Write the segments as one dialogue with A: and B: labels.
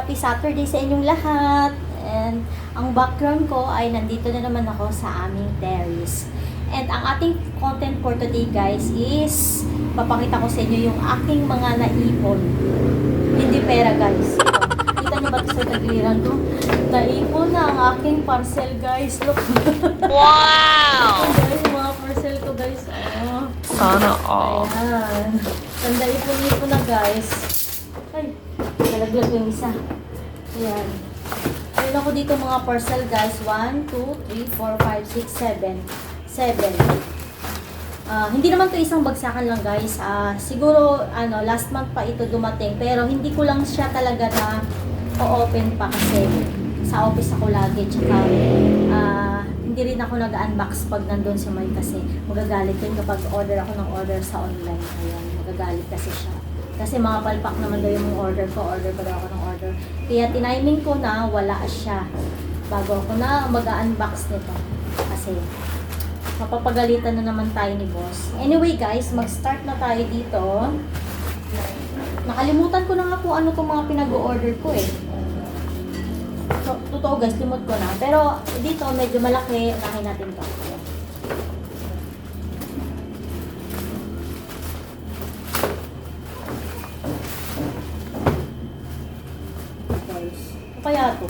A: happy Saturday sa inyong lahat. And ang background ko ay nandito na naman ako sa aming terrace. And ang ating content for today guys is papakita ko sa inyo yung aking mga naipon. Hindi pera guys. Kita nyo ba ito sa tagiliran ko? Naipon na ang aking parcel guys. Look.
B: Wow!
A: Guys, mga parcel ko guys. Oh.
B: Sana all.
A: Ayan. Tanda ipon-ipon na guys. Ay, nalaglag yung isa. Ayan. Ayun ako dito mga parcel guys. 1, 2, 3, 4, 5, 6, 7. 7. Hindi naman to isang bagsakan lang guys. Siguro last month pa ito dumating. Pero hindi ko lang siya talaga na o-open pa kasi sa office ako lagi. Tsaka hindi rin ako nag-unbox pag nandun si May kasi magagalit yun kapag order ako ng order sa online. Ayan, magagalit kasi siya. Kasi mga palpak naman daw yung order ko pa daw ako ng order. Kaya tiniming ko na wala siya bago ako na mag-unbox nito. Kasi mapapagalitan na naman tayo ni boss. Anyway guys, mag-start na tayo dito. Nakalimutan ko na nga kung ano itong mga pinag-order ko eh. So, totoo guys, limot ko na. Pero dito medyo malaki. Unahin natin to. Guys, ano kaya to?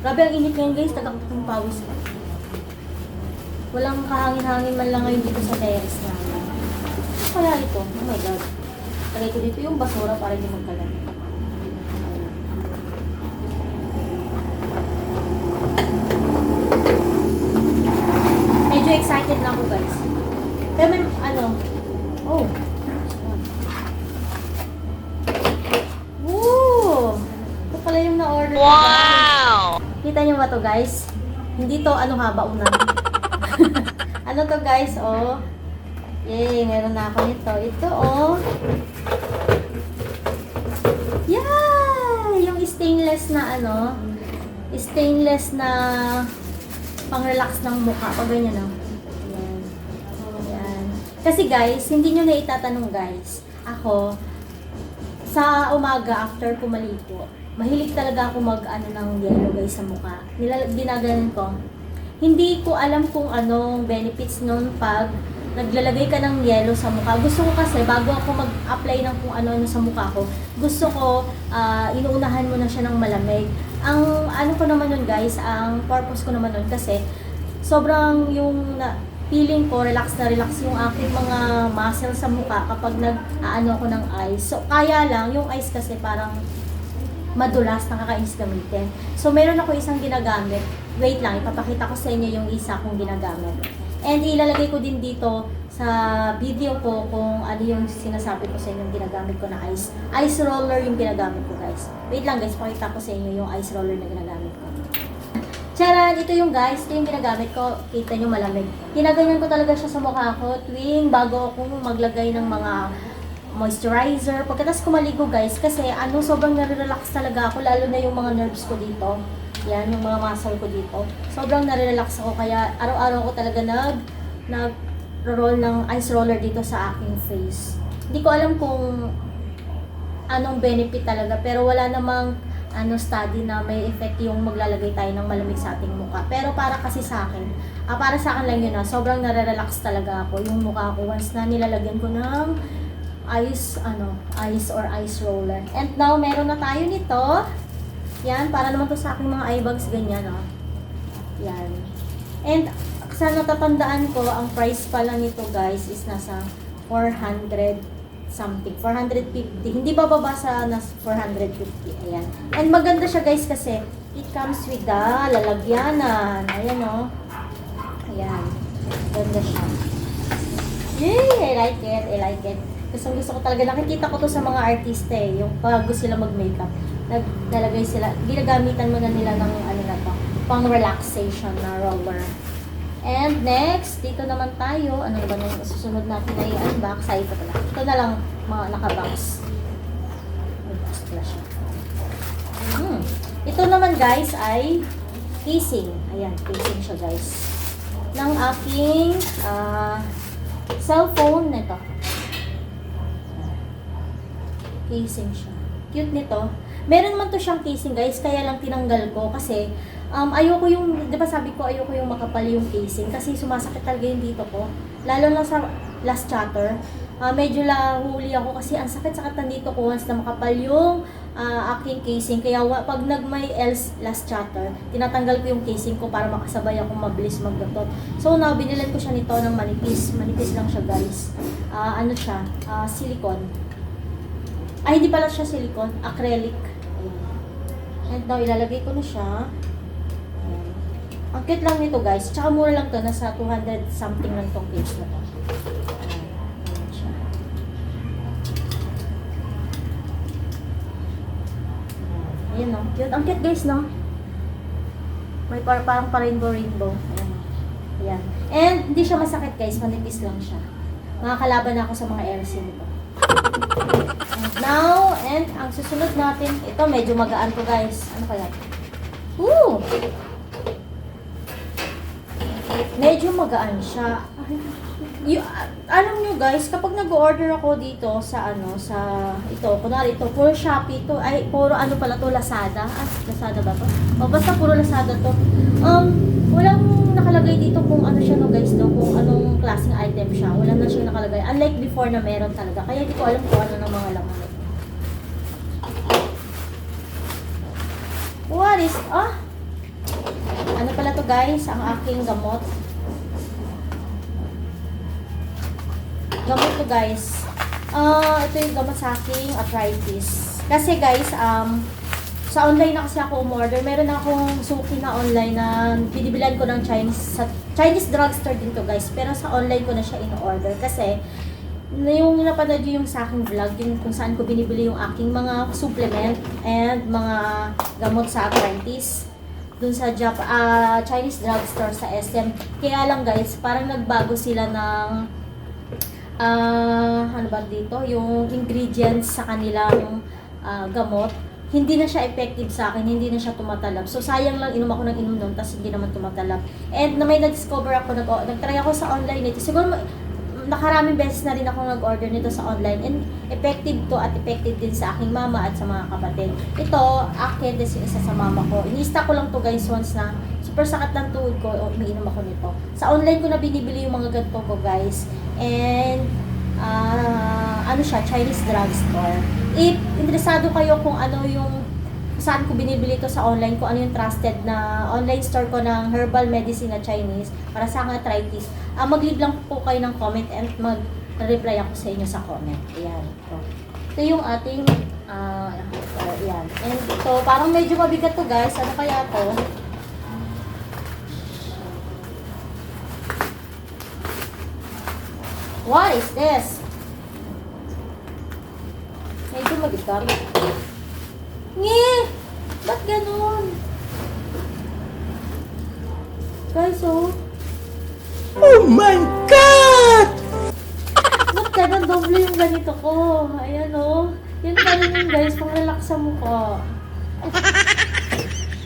A: Grabe ang init ngayon guys, tagakutong pawis ko. Walang kahangin-hangin man lang ngayon dito sa terrace namin. Ano kaya ito? Oh my god. Tagay ko dito yung basura para hindi magkalat. Medyo excited na ako guys. Pero may oh. Woo! Ito pala yung na-order ko.
B: Wow!
A: Kita nyo ba to guys? Hindi to baunan. Ano to guys, oh. Yay, meron na ako nito. Ito, oh. Yeah! Yung stainless na stainless na pang-relax ng mukha. Pag ganyan, oh. Ayan. Ayan. Kasi guys, hindi nyo na itatanong guys. Ako, sa umaga after ko maligo, mahilig talaga ako ng yellow guys sa mukha. Ginaganon ko. Hindi ko alam kung anong benefits nun pag naglalagay ka ng yellow sa mukha. Gusto ko kasi, bago ako mag-apply ng kung ano-ano sa mukha ko, gusto ko, inuunahan mo na siya ng malamig. Ang ko naman nun guys, ang purpose ko naman nun kasi, sobrang yung feeling ko, relax na relax yung aking mga muscle sa mukha kapag ako ng ice. So, kaya lang, yung ice kasi parang madulas, nakakainis gamitin. So, meron ako isang ginagamit. Wait lang, ipapakita ko sa inyo yung isa kong ginagamit. And ilalagay ko din dito sa video ko kung ano yung sinasabi ko sa inyo yung ginagamit ko na ice. Ice roller yung ginagamit ko guys. Wait lang guys, pakita ko sa inyo yung ice roller na ginagamit ko. Charan! Ito yung guys, ito yung ginagamit ko. Kita nyo malamig. Ginaganyan ko talaga siya sa mukha ko tuwing bago akong maglagay ng mga moisturizer. Pagkatapos ko maligo guys, kasi sobrang nare-relax talaga ako, lalo na yung mga nerves ko dito. Yan, yung mga muscle ko dito. Sobrang nare-relax ako, kaya araw-araw ko talaga nag-roll ng ice roller dito sa aking face. Hindi ko alam kung anong benefit talaga, pero wala namang study na may effect yung maglalagay tayo ng malamig sa ating mukha. Pero para kasi sa akin, para sa akin lang yun sobrang nare-relax talaga ako yung mukha ko once na nilalagyan ko ng ice or ice roller. And now, meron na tayo nito. Yan, para naman to sa aking mga eye bags, ganyan, Yan. And, sa natatandaan ko, ang price pala nito, guys, is nasa 400 something. 450. Hindi bababa sa 450. Ayan. And maganda siya, guys, kasi it comes with the lalagyanan. Ayan, Ayan. Ganda siya. Yay! I like it. Gusto ko talaga. Nakikita ko to sa mga artista yung pag gusto sila mag-makeup. Naglalagay sila, ginagamitan mo na nila ng pang relaxation na roller. And next, dito naman tayo. Ano ba nung susunod natin na i-unbox? Ito pala. Ito na lang mga nakabox. May-box pala siya. Ito naman guys ay casing. Ayan, casing siya guys. Ng aking cellphone nito. Casing siya. Cute nito. Meron man to siyang casing guys, kaya lang tinanggal ko kasi ayoko yung, di ba sabi ko ayoko yung makapal yung casing kasi sumasakit talaga yung dito ko. Lalo na sa last chatter. Medyo huli ako kasi ang sakit-sakit nandito ko once na makapal yung aking casing. Kaya pag nagmay else last chatter, tinatanggal ko yung casing ko para makasabay ako mabilis magdatot. So now, binilan ko siya nito ng manipis. Manipis lang siya guys. Ano siya? Silicone. Ay, hindi pala siya silicone. Acrylic. And now, ilalagay ko na siya. Ayan. Ang cute lang nito guys. Tsaka mura lang to. Nasa 200 something lang tong case na to. Ayan siya. Ayan no. Cute. Ang cute guys no. May parang rainbow. Ayan. Ayan. And hindi siya masakit guys. Manipis lang siya. Makakalaban ako sa mga LC nito. And now, and ang susunod natin, ito medyo magaan to guys. Ano kaya? Ooh! Medyo magaan siya. Alam nyo guys, kapag nag-order ako dito sa ito, kunwari ito, puro Shopee to, ay, puro ano pala to, Lazada. Lazada ba to? O, basta puro Lazada to. Walang nakalagay dito kung ano siya no guys, no, kung anong klaseng item siya. Wala na siya nakalagay. Unlike before na meron talaga. Kaya hindi ko alam kung ano ng mga laman. What is, ano pala to guys, ang aking gamot. Gamot to guys. Ito yung gamot sa aking arthritis. Kasi guys, sa online na kasi ako umorder. Meron na akong suki na online na binibilan ko ng Chinese drugstore din to guys. Pero sa online ko na siya in-order. Kasi, yung napanood yung sa aking vlog, yung kung saan ko binibili yung aking mga supplement and mga gamot sa arthritis. Dun sa Chinese drugstore sa SM. Kaya lang guys, parang nagbago sila ng ano ba dito? Yung ingredients sa kanilang gamot. Hindi na siya effective sa akin, hindi na siya tumatalab. So, sayang lang inom ako ng inom nun, tapos hindi naman tumatalab. And na may na-discover ako, nag-try ako sa online nito. Siguro, nakaraming beses na rin ako nag-order nito sa online. And effective to at effective din sa aking mama at sa mga kapatid. Ito, akin, this yung isa sa mama ko. Ini-stock ko lang to guys once na super sakat ng tuhod ko, umiinom ako nito. Sa online ko na binibili yung mga ganito ko guys. And, ano siya, Chinese drugstore. If interesado kayo kung ano yung saan ko binibili ito sa online, kung ano yung trusted na online store ko ng herbal medicine na Chinese para sa aking arthritis, mag-leave lang po kayo ng comment and mag-reply ako sa inyo sa comment. Ayan. Ito yung ating ayan. And ito, parang medyo mabigat to guys. Ano kaya to? What is this? Medyo mabigat. Nge! Ba't ganun? Guys, oh.
C: Oh my God!
A: Ba't ganun? Doble yung ganito ko. Ayan, oh. Yan pa rin yung guys, pang relax sa mukha.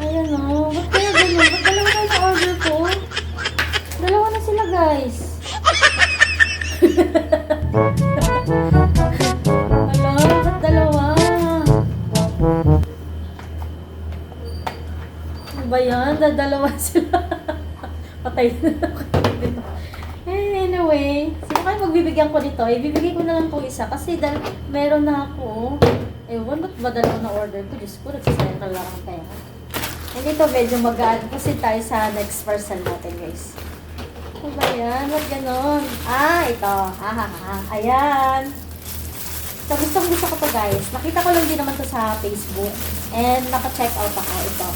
A: Ayan, oh. Ba't kaya ganun? Ba't dalawa na yung order ko? Dalawa na sila, guys. Hello? Ba't dalawa? Ano ba yan? Dalawa sila. Patay na ako dito. Anyway, sino kayo magbibigyan ko nito? Ibibigay ko na lang po isa kasi meron na ako. Ewan, ba't ba dalawa na order ko? Diyos ko, nagsasayang ka lang ang pera. And ito medyo magaan kasi tayo sa next person natin guys. Ano ba yan? Ba't ganon? Ito. Ayan. So, gusto ko to guys. Nakita ko lang din naman to sa Facebook. And napa-check out ako ito.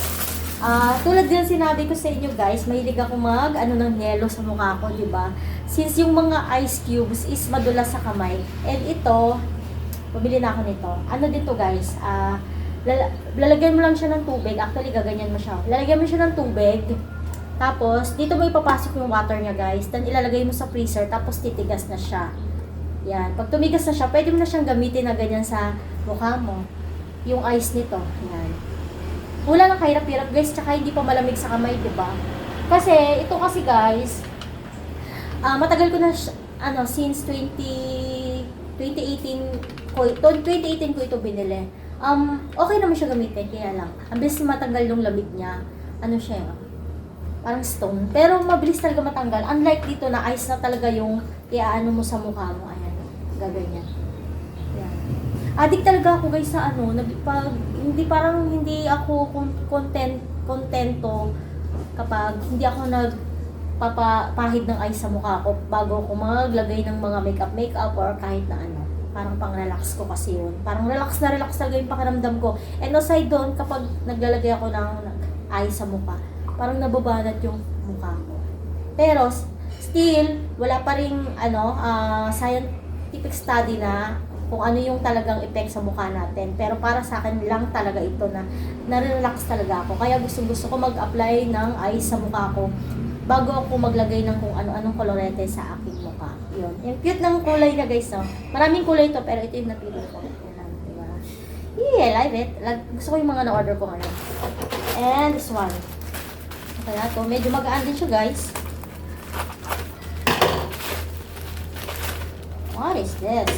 A: Tulad din sinabi ko sa inyo guys, mahilig ako ng yelo sa mukha ko, di ba? Since yung mga ice cubes is madulas sa kamay. And ito, pabili na ako nito. Ano dito guys? Lalagyan mo lang siya ng tubig. Actually, gaganyan mo siya. Lalagyan mo siya ng tubig. Tapos, dito mo ipapasok yung water niya guys. Then, ilalagay mo sa freezer. Tapos, titigas na siya. Yan. Pag tumigas na siya, pwede mo na siyang gamitin na ganyan sa mukha mo. Yung ice nito. Yan. Wala nang kahirap-hirap guys. Tsaka hindi pa malamig sa kamay, diba? Kasi, ito kasi guys, matagal ko na, since 2018 ko ito binili. Okay naman siya gamitin, kaya lang. Ang bilis matanggal yung lamig niya. Ano siya, parang stone. Pero mabilis talaga matanggal. Unlike dito na ice na talaga yung iaano mo sa mukha mo. Ayan, gaganyan. Ayan. Addict talaga ako guys sa ano, hindi ako kontento kapag hindi ako nagpapahid ng ice sa mukha ko bago ako maglagay ng mga makeup or kahit na ano. Parang pang-relax ko kasi yun. Parang relax talaga yung pakiramdam ko. And aside doon, kapag naglalagay ako ng ice sa mukha, parang nababanat yung mukha ko. Pero, still, wala pa ring scientific study na kung ano yung talagang effect sa mukha natin. Pero para sa akin lang talaga ito na na-relax talaga ako. Kaya gusto ko mag-apply ng ice sa mukha ko bago ako maglagay ng kung ano-anong kolorete sa aking mukha. Yun. Yung cute ng kulay niya guys, no? Maraming kulay to pero ito yung napili ko. Yan, diba? Yeah, I like it. Gusto ko yung mga na-order ko ngayon. And this one. Kaya to, medyo magaan din siya guys. What is this?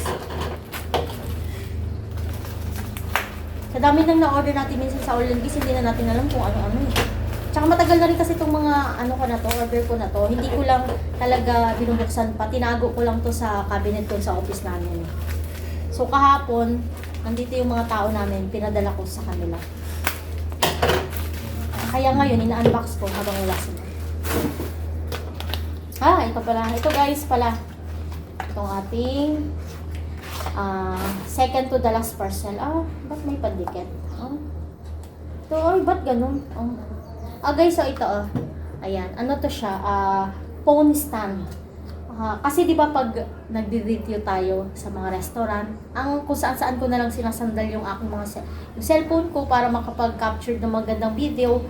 A: Sa dami nang na-order natin minsan sa Orlandis, hindi na natin alam kung ano-ano eh. Tsaka matagal na rin kasi itong mga order ko na to. Hindi ko lang talaga binubuksan pa. Tinago ko lang to sa cabinet ko sa office namin. So kahapon, nandito yung mga tao namin, pinadala ko sa kanila. Kaya ngayon, ina-unbox ko habang wala sila. Ito pala. Ito guys pala. Itong ating second to the last parcel. Ba't may pandikit? Ito, ba't ganun? Guys, so ito, ayan, ano to siya, phone stand. Kasi di ba pag nagdi-review tayo sa mga restaurant, kung saan ko na lang sinasandal yung aking yung cellphone ko para makapag-capture ng magandang video.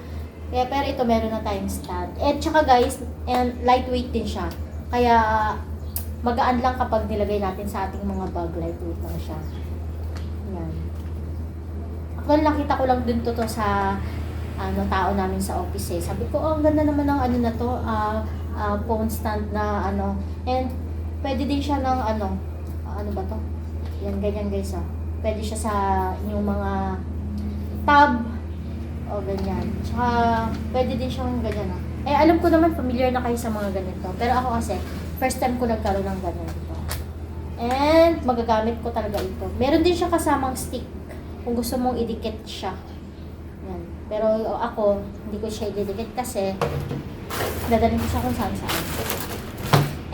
A: Pero ito meron na tayong stand. And tsaka guys, and lightweight din siya. Kaya magaan lang kapag nilagay natin sa ating mga bag, lightweight lang siya. Ayan. Actually, nakita ko lang din to sa tao namin sa office eh. Sabi ko, ang ganda naman ng na to, phone stand na and pwede din siya ng ano ba to? Yan, ganyan guys Pwede siya sa inyong mga tab o ganyan. Tsaka pwede din siyang ganyan alam ko naman familiar na kayo sa mga ganito. Pero ako kasi, first time ko nagkaroon ng ganito. And magagamit ko talaga ito. Meron din siya kasamang stick kung gusto mong idikit siya. Yan. Pero ako, hindi ko siya ididikit kasi dadalhin ko siya kung saan.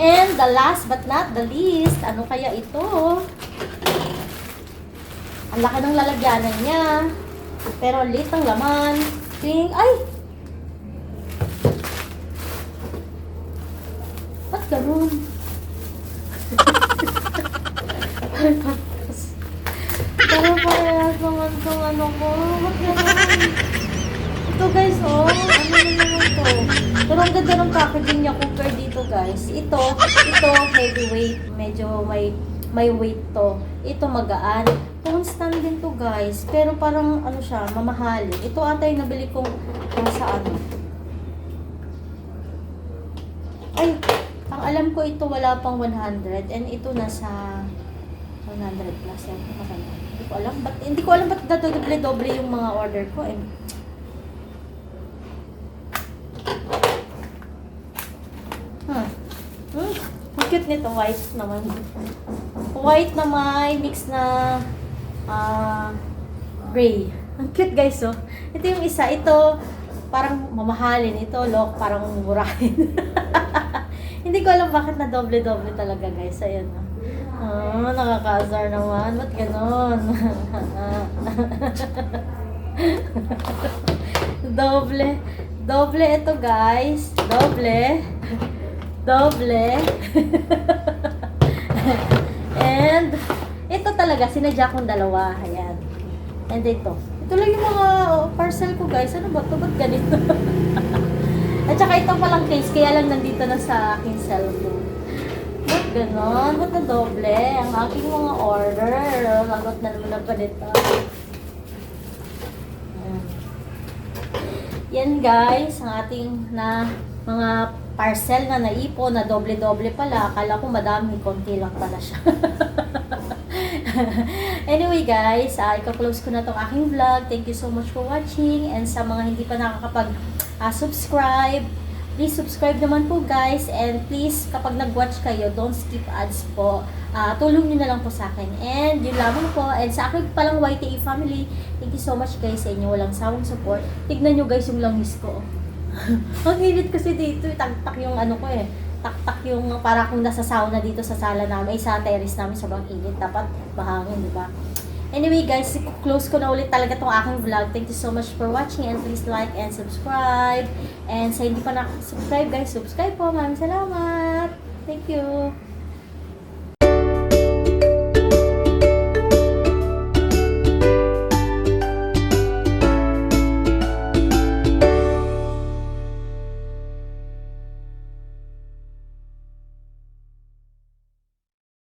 A: And the last but not the least, ano kaya ito? Ang laki ng lalagyanan niya. Pero late ang laman. Ting, ay! Ba't ganun? Pero parehas naman itong ko. Ba't ganun? Ito guys, ano naman to? Pero ang ganda ng packaging niya compare dito guys. Ito heavyweight. Medyo may weight to. Ito magaan. Phone stand din to guys. Pero parang siya, mamahalin. Ito ata yung nabili kong nasa Ay, ang alam ko ito wala pang 100. And ito nasa 100 plus. Yan, hindi ko alam ba't doble yung mga order ko. Ang cute nito, white naman. White na may mix na gray. Ang cute guys, Ito yung isa, ito parang mamahalin, ito parang murahin. Hindi ko alam bakit na doble-doble talaga guys. Ayan nakaka-azar naman. Ba't ganon? Doble ito guys. Doble. And ito talaga, sinadya kong dalawa. Ayan. And ito lang yung mga parcel ko guys. Ano ba ito? Ba't ganito? At saka ito palang case, kaya lang nandito na sa aking cellphone. Ba't ganon? Ba't na doble? Ang aking mga order. Lagot na naman ang panito. Yan guys, ang ating mga parcel na naipon na doble-doble pala. Akala ko madami, konti lang pala siya. Anyway guys, ika-close ko na tong aking vlog. Thank you so much for watching. And sa mga hindi pa nakakapag-subscribe, please subscribe naman po guys. And please, kapag nag-watch kayo, don't skip ads po. Tulong nyo na lang po sa akin. And yun lamang po. And sa akin palang YTE family, thank you so much guys sa inyo walang sawang support. Tignan nyo guys yung langis ko. Ang init kasi dito, tak-tak yung ano ko eh. Tak-tak yung para kung nasa sauna dito sa sala namin, sa terrace namin, sobrang init. Dapat bahangin, di ba? Anyway guys, close ko na ulit talaga tong aking vlog. Thank you so much for watching and please like and subscribe. And sa hindi pa nakasubscribe guys, subscribe po. Maraming salamat. Thank you.